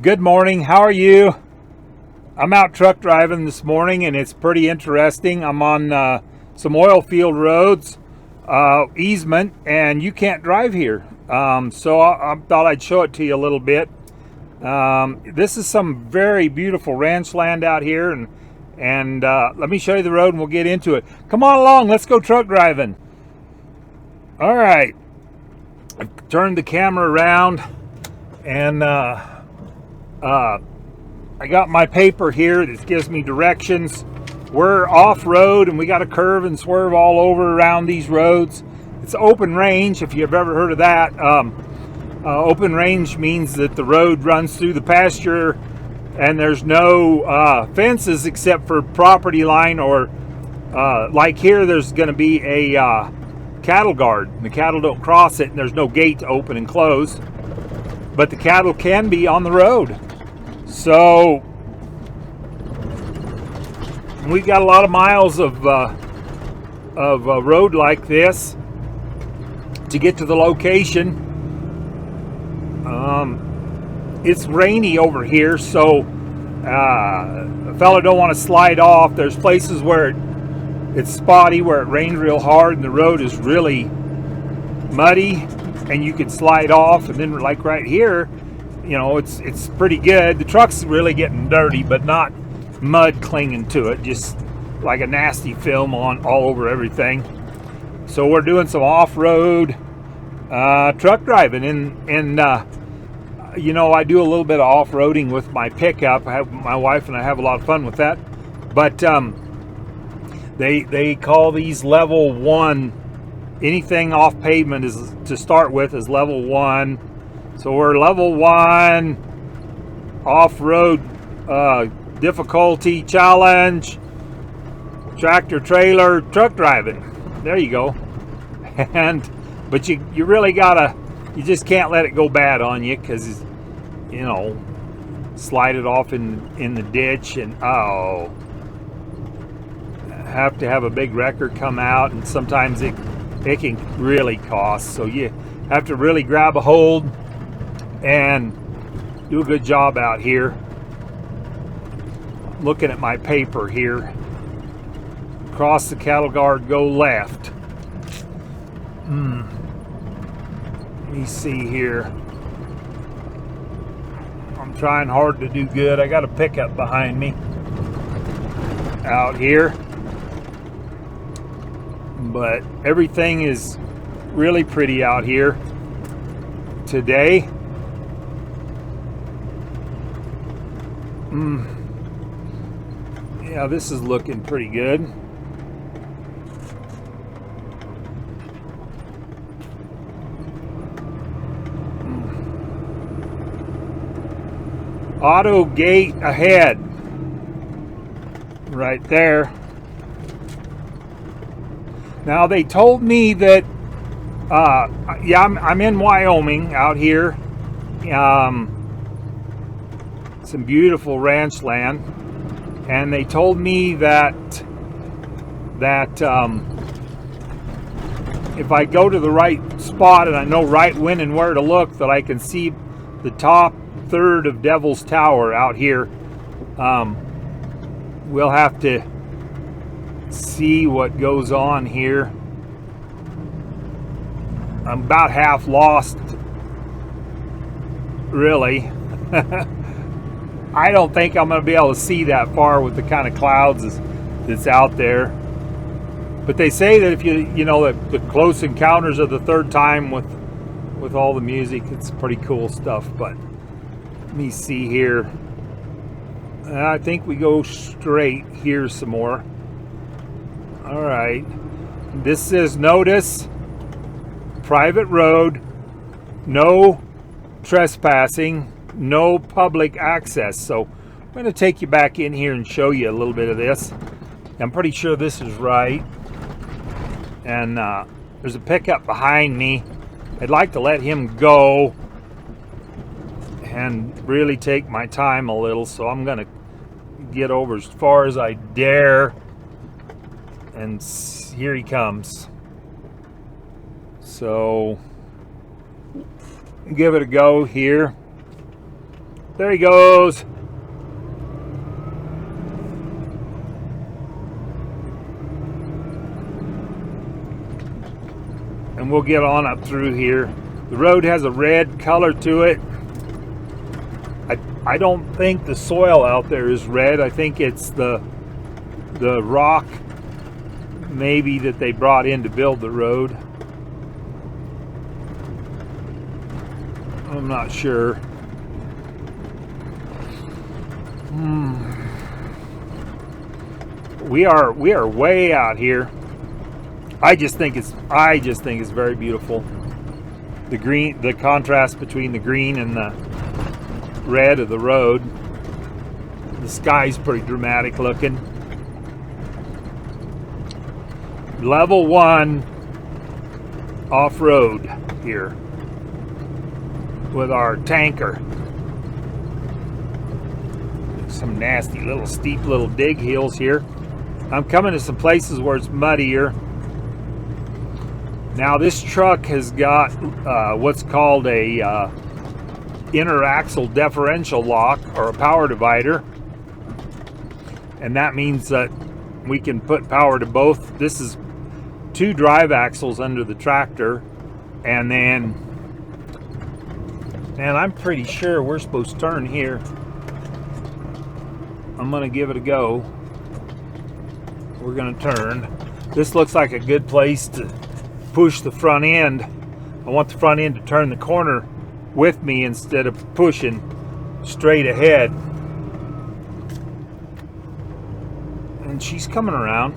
Good morning. How are you? I'm out truck driving this morning and it's pretty interesting. I'm on some oil field roads, easement, and you can't drive here. So I thought I'd show it to you a little bit. This is some very beautiful ranch land out here, and let me show you the road and we'll get into it. Come on along, let's go truck driving. All right, I've turned the camera around and I got my paper here that gives me directions. We're off-road and we got to curve and swerve all over around these roads. It's open range, if you've ever heard of that. Open range means that the road runs through the pasture and there's no fences except for property line, or like here there's going to be a cattle guard. The cattle don't cross it and there's no gate to open and close, but the cattle can be on the road. So we've got a lot of miles of road like this to get to the location. It's rainy over here, so a fella don't want to slide off. There's places where it's spotty, where it rained real hard and the road is really muddy and you could slide off. And then like right here, you know, it's pretty good. The truck's really getting dirty, but not mud clinging to it, just like a nasty film on all over everything. So we're doing some off-road truck driving, and you know, I do a little bit of off-roading with my pickup. My wife and I have a lot of fun with that. But they call these level 1. Anything off pavement is to start with is level 1. So we're level 1 off-road difficulty challenge, tractor trailer truck driving. There you go. But you really gotta, you just can't let it go bad on you, because you know, slide it off in the ditch, and have to have a big wrecker come out, and sometimes it can really cost. So you have to really grab a hold and do a good job out here. Looking at my paper here. Cross the cattle guard, go left. Let me see here. I'm trying hard to do good. I got a pickup behind me out here, but everything is really pretty out here today. Yeah, this is looking pretty good. Auto gate ahead, right there. Now they told me that, yeah, I'm in Wyoming out here. Some beautiful ranch land, and they told me that if I go to the right spot and I know right when and where to look, that I can see the top third of Devil's Tower out here. We'll have to see what goes on here. I'm about half lost, really. I don't think I'm going to be able to see that far with the kind of clouds that's out there. But they say that if you know, the close encounters of the third time with all the music, it's pretty cool stuff. But let me see here. I think we go straight here some more. All right. This says notice, private road, no trespassing, no public access. So I'm going to take you back in here and show you a little bit of this. I'm pretty sure this is right. And there's a pickup behind me. I'd like to let him go and really take my time a little, so I'm going to get over as far as I dare. And here he comes. So give it a go here. There he goes. And we'll get on up through here. The road has a red color to it. I don't think the soil out there is red. I think it's the rock maybe that they brought in to build the road. I'm not sure. We are way out here. I just think it's very beautiful. The green, the contrast between the green and the red of the road. The sky's pretty dramatic looking. Level 1 off-road here with our tanker. Some nasty little steep little dig hills here. I'm coming to some places where it's muddier. Now this truck has got what's called a interaxle differential lock, or a power divider, and that means that we can put power to both. This is 2 drive axles under the tractor, and then, and I'm pretty sure we're supposed to turn here. I'm gonna give it a go. We're gonna turn. This looks like a good place to push the front end. I want the front end to turn the corner with me instead of pushing straight ahead. And she's coming around.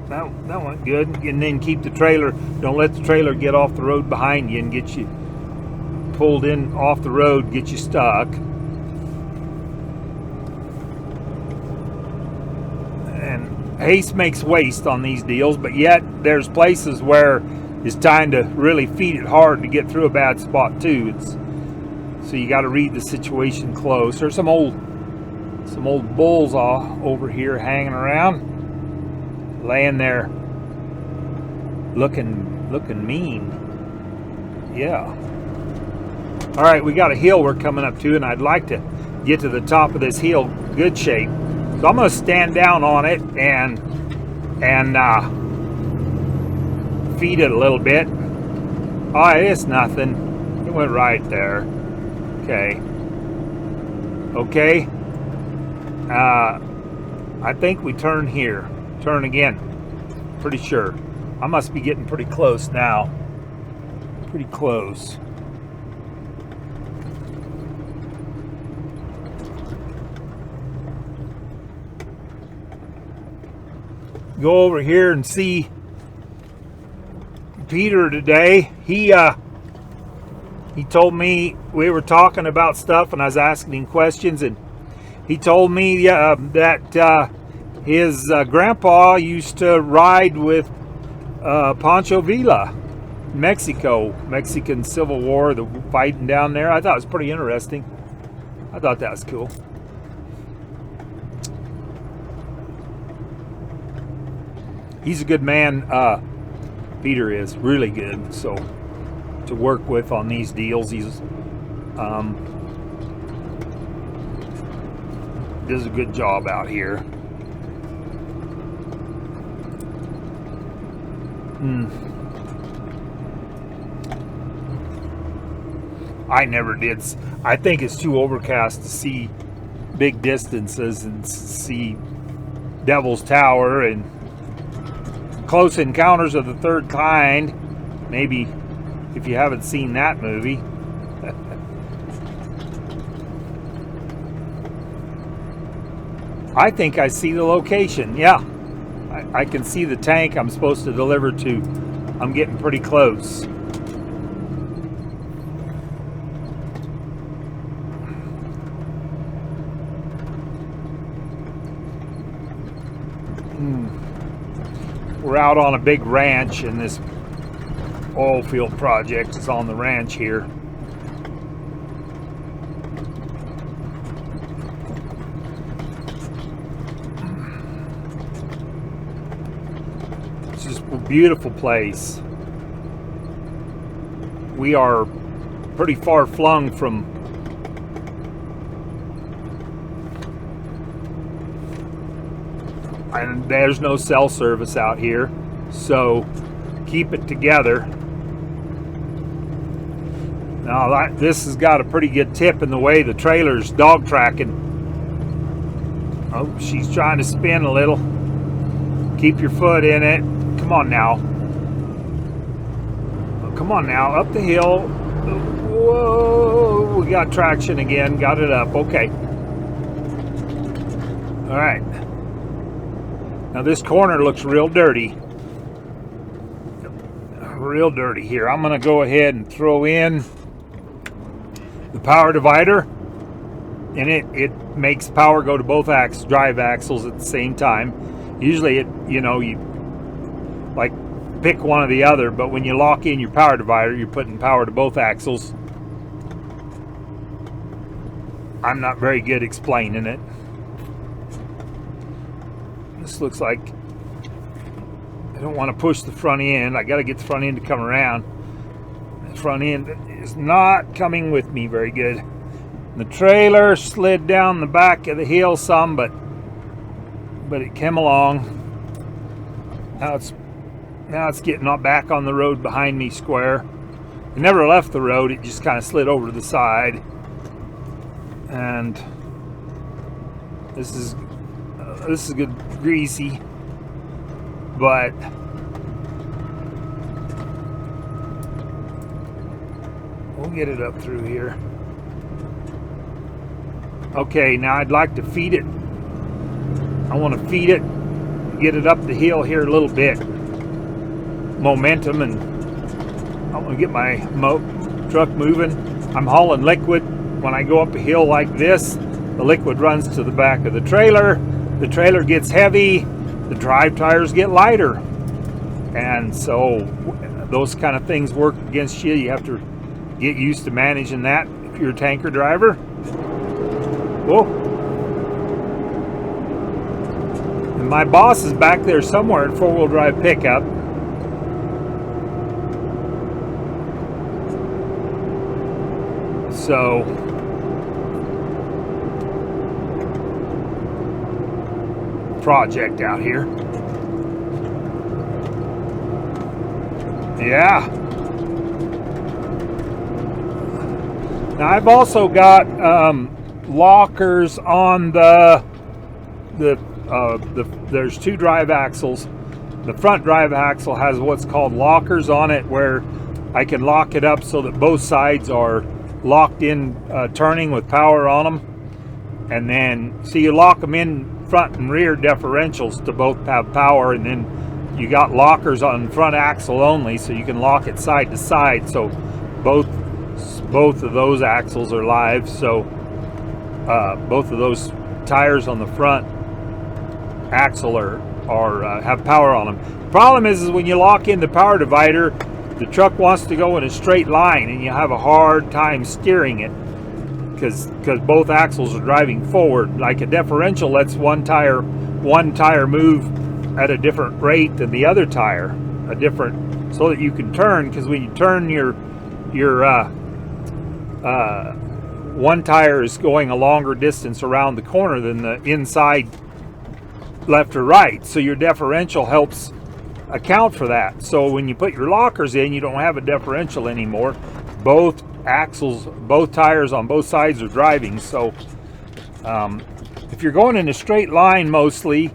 That went good. And then keep the trailer, don't let the trailer get off the road behind you and get you pulled in off the road, get you stuck. And haste makes waste on these deals, but yet there's places where it's time to really feed it hard to get through a bad spot too. So you got to read the situation close. There's some old bulls over here hanging around, laying there, looking mean. Yeah. All right, we got a hill we're coming up to, and I'd like to get to the top of this hill good shape. So I'm going to stand down on it and feed it a little bit. Oh, it's nothing. It went right there. Okay. Okay. I think we turn here. Turn again. Pretty sure. I must be getting pretty close now. Pretty close. Go over here and see Peter today. He told me, we were talking about stuff and I was asking him questions, and he told me that his grandpa used to ride with Pancho Villa, Mexican Civil War, the fighting down there. I thought it was pretty interesting. I thought that was cool. He's a good man. Peter is really good. So to work with on these deals, he's does a good job out here. I never did. I think it's too overcast to see big distances and see Devil's Tower and Close Encounters of the Third Kind. Maybe if you haven't seen that movie. I think I see the location. Yeah, I can see the tank I'm supposed to deliver to. I'm getting pretty close. We're out on a big ranch, and this oil field project is on the ranch here. It's just a beautiful place. We are pretty far flung from and there's no cell service out here, so keep it together. Now this has got a pretty good tip in the way the trailer's dog tracking. Oh, she's trying to spin a little. Keep your foot in it. Come on now. Oh, come on now, up the hill. Whoa, we got traction again. Got it up. Okay. All right. Now this corner looks real dirty. Real dirty here. I'm going to go ahead and throw in the power divider, and it makes power go to both drive axles at the same time. Usually you like pick one or the other, but when you lock in your power divider, you're putting power to both axles. I'm not very good explaining it. This looks like I don't want to push the front end. I got to get the front end to come around. The front end is not coming with me very good. The trailer slid down the back of the hill some, but it came along. Now it's getting back on the road behind me square. It never left the road. It just kind of slid over to the side. And this is good, greasy, but we'll get it up through here. Okay, now I'd like to feed it. I want to feed it, get it up the hill here a little bit. Momentum, and I want to get my truck moving. I'm hauling liquid. When I go up a hill like this, the liquid runs to the back of the trailer. The trailer gets heavy, the drive tires get lighter. And so those kind of things work against you. You have to get used to managing that if you're a tanker driver. Whoa. And my boss is back there somewhere in four-wheel drive pickup. So project out here. Yeah. Now I've also got lockers on there's two drive axles. The front drive axle has what's called lockers on it, where I can lock it up so that both sides are locked in, turning with power on them. And then so you lock them in front and rear differentials to both have power, and then you got lockers on front axle only, so you can lock it side to side, so both of those axles are live. So both of those tires on the front axle have power on them. The problem is when you lock in the power divider, the truck wants to go in a straight line, and you have a hard time steering it because both axles are driving forward. Like a differential lets one tire move at a different rate than the other tire, so that you can turn, because when you turn your one tire is going a longer distance around the corner than the inside left or right, so your differential helps account for that. So when you put your lockers in, you don't have a differential anymore. Both tires on both sides are driving. So if you're going in a straight line mostly,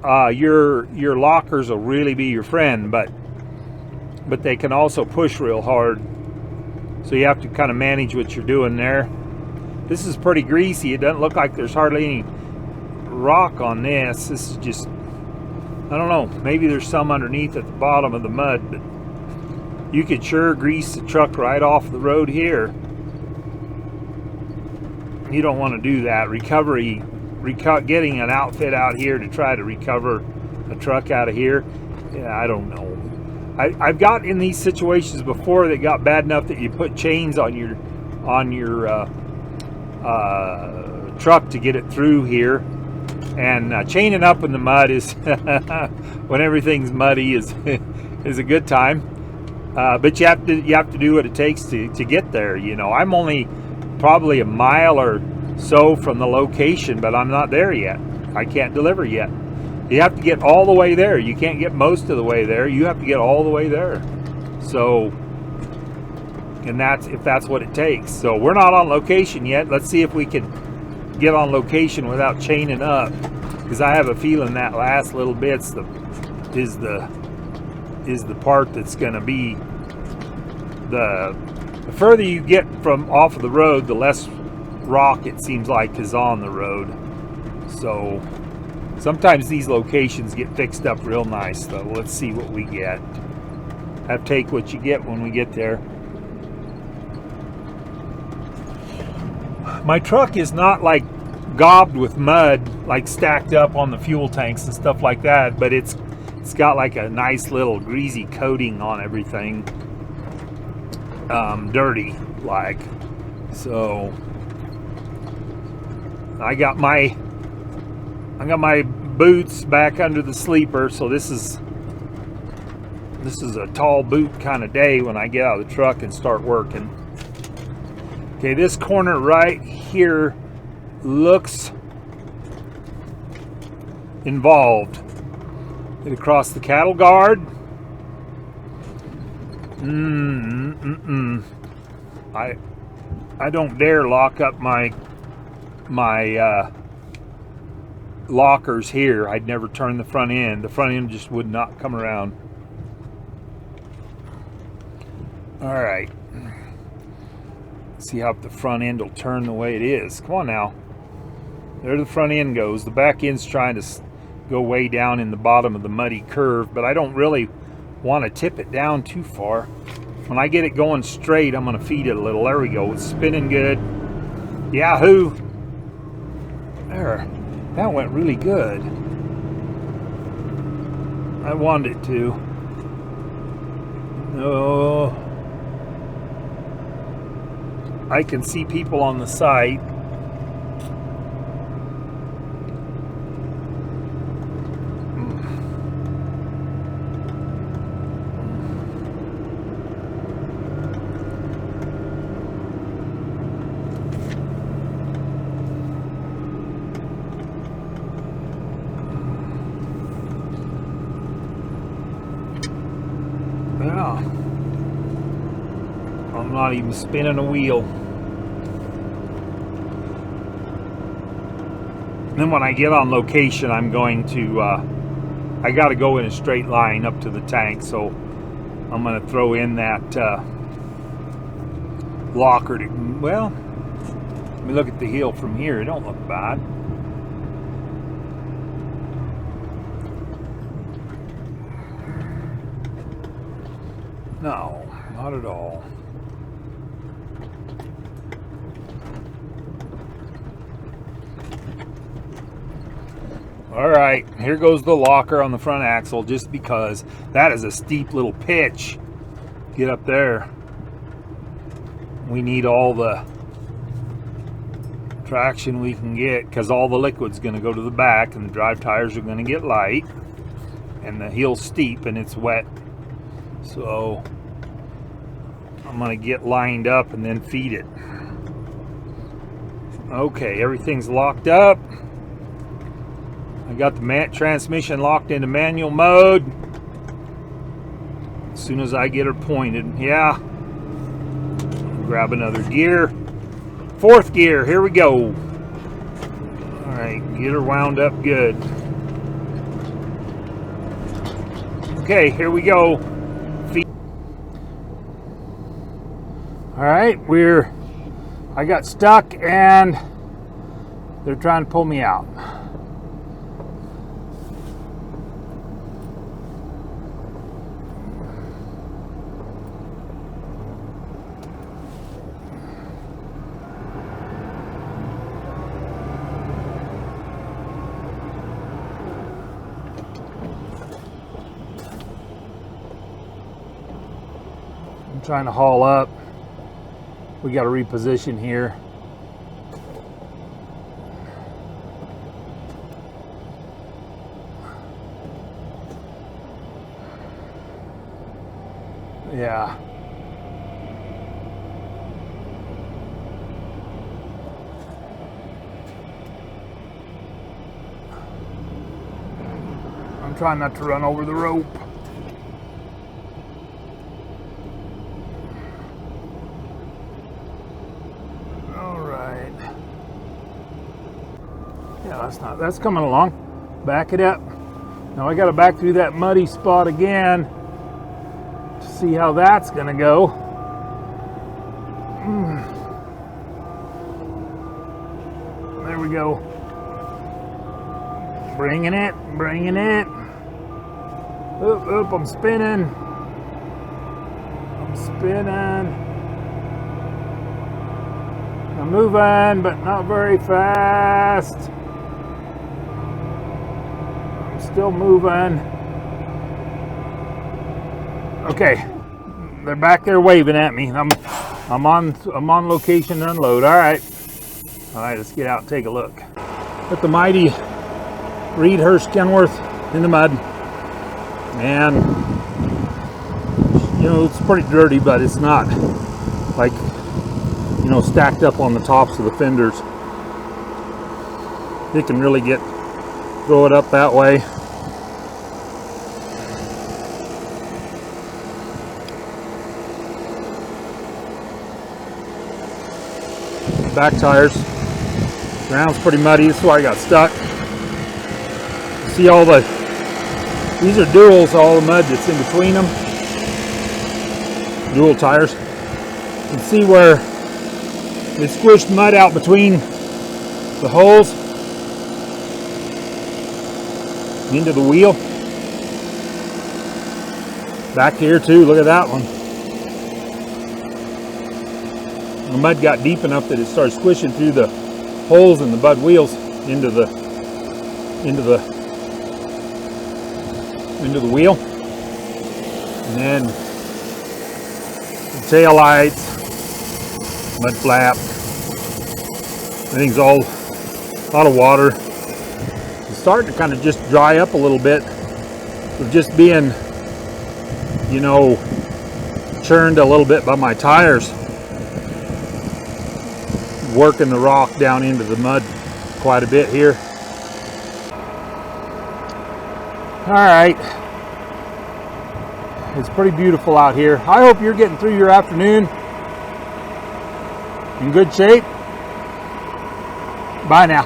your lockers will really be your friend, but they can also push real hard. So you have to kind of manage what you're doing there. This is pretty greasy. It doesn't look like there's hardly any rock on this. This is just, I don't know, maybe there's some underneath at the bottom of the mud, but you could sure grease the truck right off the road here. You don't want to do that. Getting an outfit out here to try to recover a truck out of here, yeah, I don't know. I've got in these situations before that got bad enough that you put chains on your truck to get it through here. And chaining up in the mud is when everything's muddy is a good time. But you have to do what it takes to get there. You know, I'm only probably a mile or so from the location, but I'm not there yet. I can't deliver yet. You have to get all the way there. You can't get most of the way there. You have to get all the way there. So, and that's if that's what it takes. So we're not on location yet. Let's see if we can get on location without chaining up, because I have a feeling that last little bit's is the part that's going to be the further you get from off of the road, the less rock it seems like is on the road. So sometimes these locations get fixed up real nice, though. Let's see what we get. Have to take what you get when we get there. My truck is not like gobbed with mud, like stacked up on the fuel tanks and stuff like that, but it's got like a nice little greasy coating on everything, dirty like. So I got my boots back under the sleeper, so this is a tall boot kind of day when I get out of the truck and start working. Okay, this corner right here looks involved. Get across the cattle guard. I don't dare lock up my lockers here. I'd never turn the front end. The front end just would not come around. All right. See how the front end will turn the way it is. Come on now. There the front end goes. The back end's trying to go way down in the bottom of the muddy curve, but I don't really want to tip it down too far. When I get it going straight, I'm going to feed it a little. There we go. It's spinning good. Yahoo! There. That went really good. I wanted it to. Oh. I can see people on the side. Yeah. I'm not even spinning a wheel. Then when I get on location, I'm going to, I got to go in a straight line up to the tank, so I'm going to throw in that locker to, well, let me look at the heel from here. It don't look bad. No, not at all. All right, here goes the locker on the front axle, just because that is a steep little pitch. Get up there. We need all the traction we can get, because all the liquid's going to go to the back and the drive tires are going to get light, and the hill's steep and it's wet. So I'm going to get lined up and then feed it. Okay, everything's locked up. I got the transmission locked into manual mode. As soon as I get her pointed, yeah. Grab another gear. Fourth gear, here we go. All right, get her wound up good. Okay, here we go. All right, I got stuck and they're trying to pull me out. I'm trying to haul up. We got to reposition here. Yeah. I'm trying not to run over the rope. All right. Yeah, that's coming along. Back it up. Now I got to back through that muddy spot again to see how that's going to go. There we go. Bringing it. Oop, I'm spinning. I'm moving, but not very fast. I'm still moving. Okay, they're back there waving at me. I'm on location to unload. All right, let's get out and take a look. Put the mighty Reedhurst Kenworth in the mud, and you know, it's pretty dirty, but it's not like, you know, stacked up on the tops of the fenders. It can really throw it up that way. Back tires. Ground's pretty muddy. That's why I got stuck. See these are duals, all the mud that's in between them. Dual tires. You can see where they squished mud out between the holes into the wheel. Back here too, look at that one. The mud got deep enough that it started squishing through the holes in the bud wheels into the wheel. And then the tail lights, mud flap, everything's all a lot of water. It's starting to kind of just dry up a little bit of just being, you know, churned a little bit by my tires, working the rock down into the mud quite a bit here. All right, it's pretty beautiful out here. I hope you're getting through your afternoon in good shape. Bye now.